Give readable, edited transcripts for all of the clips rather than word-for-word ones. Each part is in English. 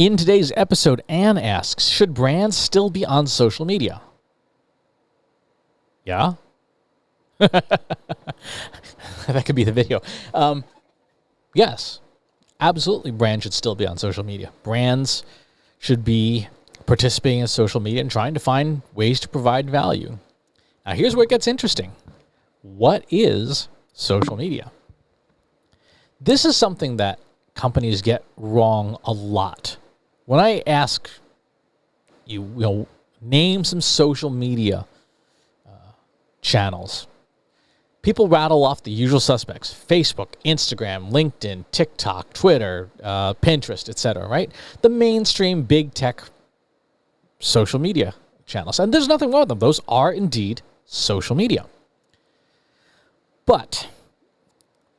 In today's episode, Anne asks, should brands still be on social media? Yeah? That could be the video. Yes, absolutely, brands should still be on social media. Brands should be participating in social media and trying to find ways to provide value. Now, here's where it gets interesting. What is social media? This is something that companies get wrong a lot. When I ask you, name some social media channels, people rattle off the usual suspects: Facebook, Instagram, LinkedIn, TikTok, Twitter, Pinterest, etc., right? The mainstream big tech social media channels. And there's nothing wrong with them. Those are indeed social media. But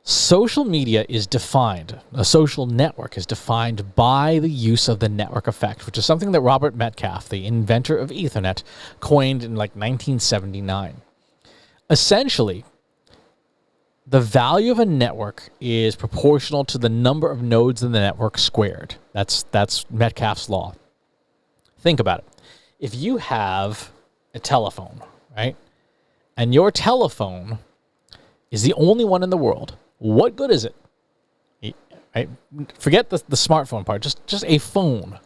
social media is defined, a social network is defined by the use of the network effect, which is something that Robert Metcalfe, the inventor of Ethernet, coined in 1979. Essentially, the value of a network is proportional to the number of nodes in the network squared. That's Metcalfe's law. Think about it. If you have a telephone, right, and your telephone is the only one in the world, what good is it? Right? Forget the smartphone part, just a phone.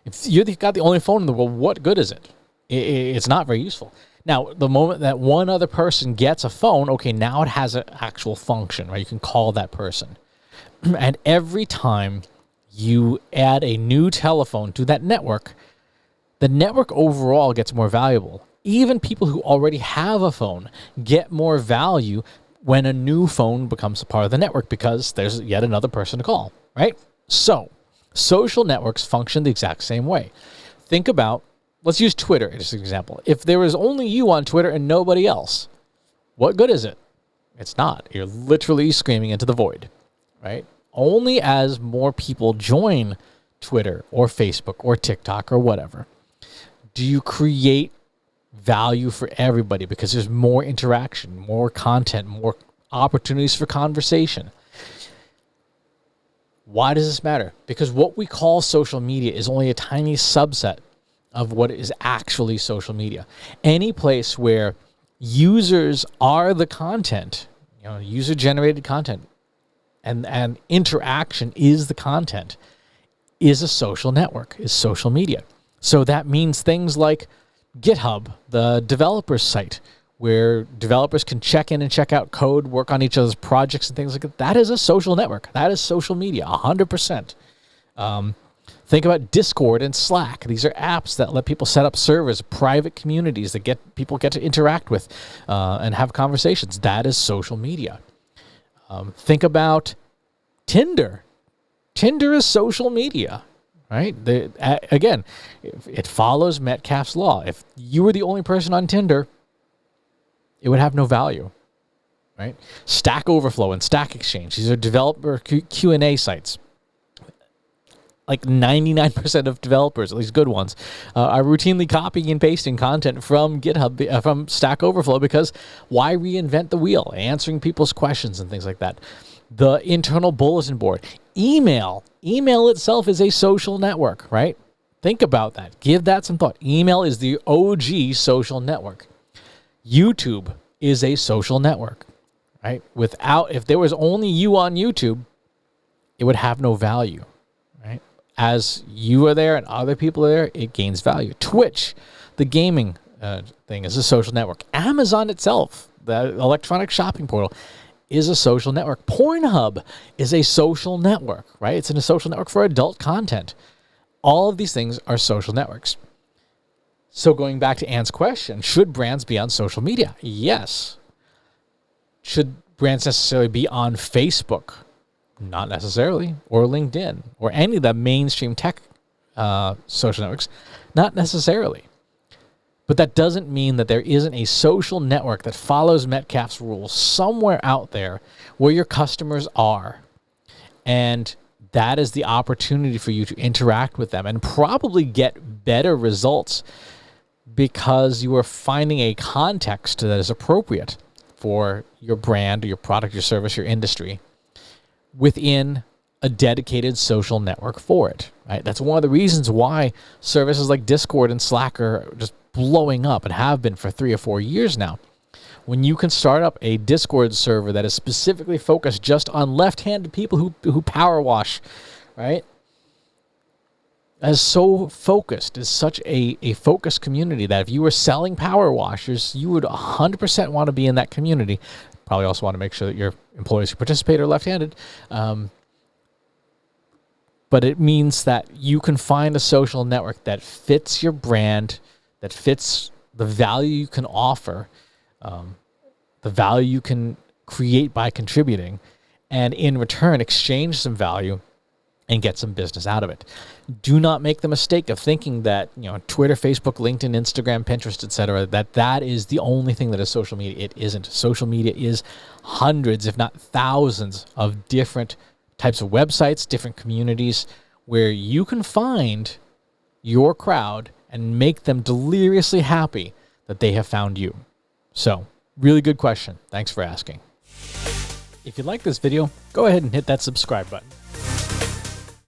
If you've got the only phone in the world, what good is it? It's not very useful. Now, the moment that one other person gets a phone, okay, now it has an actual function, right? You can call that person. And every time you add a new telephone to that network, the network overall gets more valuable. Even people who already have a phone get more value when a new phone becomes a part of the network because there's yet another person to call, right? So, social networks function the exact same way. Think about, let's use Twitter as an example. If there was only you on Twitter and nobody else, what good is it? It's not. You're literally screaming into the void, right? Only as more people join Twitter or Facebook or TikTok or whatever do you create value for everybody, because there's more interaction, more content, more opportunities for conversation. Why does this matter? Because what we call social media is only a tiny subset of what is actually social media. Any place where users are the content, user-generated content, and interaction is the content, is a social network, is social media. So that means things like GitHub, the developer's site, where developers can check in and check out code, work on each other's projects and things like that. That is a social network. That is social media, 100%. Think about Discord and Slack. These are apps that let people set up servers, private communities that people get to interact with and have conversations. That is social media. Think about Tinder. Tinder is social media. Right? Again, it follows Metcalfe's law. If you were the only person on Tinder, it would have no value. Right? Stack Overflow and Stack Exchange, these are developer Q&A sites. Like 99% of developers, at least good ones, are routinely copying and pasting content from GitHub, from Stack Overflow, because why reinvent the wheel? Answering people's questions and things like that. The internal bulletin board. Email itself is a social network, right? Think about that. Give that some thought. Email is the OG social network. YouTube is a social network, right? If there was only you on YouTube, it would have no value, right? As you are there and other people are there, it gains value. Twitch, the gaming thing, is a social network. Amazon itself, the electronic shopping portal, is a social network. Pornhub is a social network, right? It's a social network for adult content. All of these things are social networks. So going back to Anne's question, should brands be on social media? Yes. Should brands necessarily be on Facebook? Not necessarily. Or LinkedIn, or any of the mainstream tech social networks? Not necessarily. But that doesn't mean that there isn't a social network that follows Metcalfe's rules somewhere out there where your customers are. And that is the opportunity for you to interact with them and probably get better results because you are finding a context that is appropriate for your brand, your product, your service, your industry within a dedicated social network for it, right? That's one of the reasons why services like Discord and Slack are just blowing up and have been for 3 or 4 years now. When you can start up a Discord server that is specifically focused just on left-handed people who power wash, right? As so focused, is such a focused community that if you were selling power washers, you would 100% want to be in that community. Probably also want to make sure that your employees who participate are left-handed. But it means that you can find a social network that fits your brand, that fits the value you can offer, the value you can create by contributing, and in return exchange some value and get some business out of it. Do not make the mistake of thinking that, Twitter, Facebook, LinkedIn, Instagram, Pinterest, etc., that is the only thing that is social media. It isn't. Social media is hundreds, if not thousands, of different types of websites, different communities where you can find your crowd and make them deliriously happy that they have found you. So, really good question. Thanks for asking. If you like this video, go ahead and hit that subscribe button.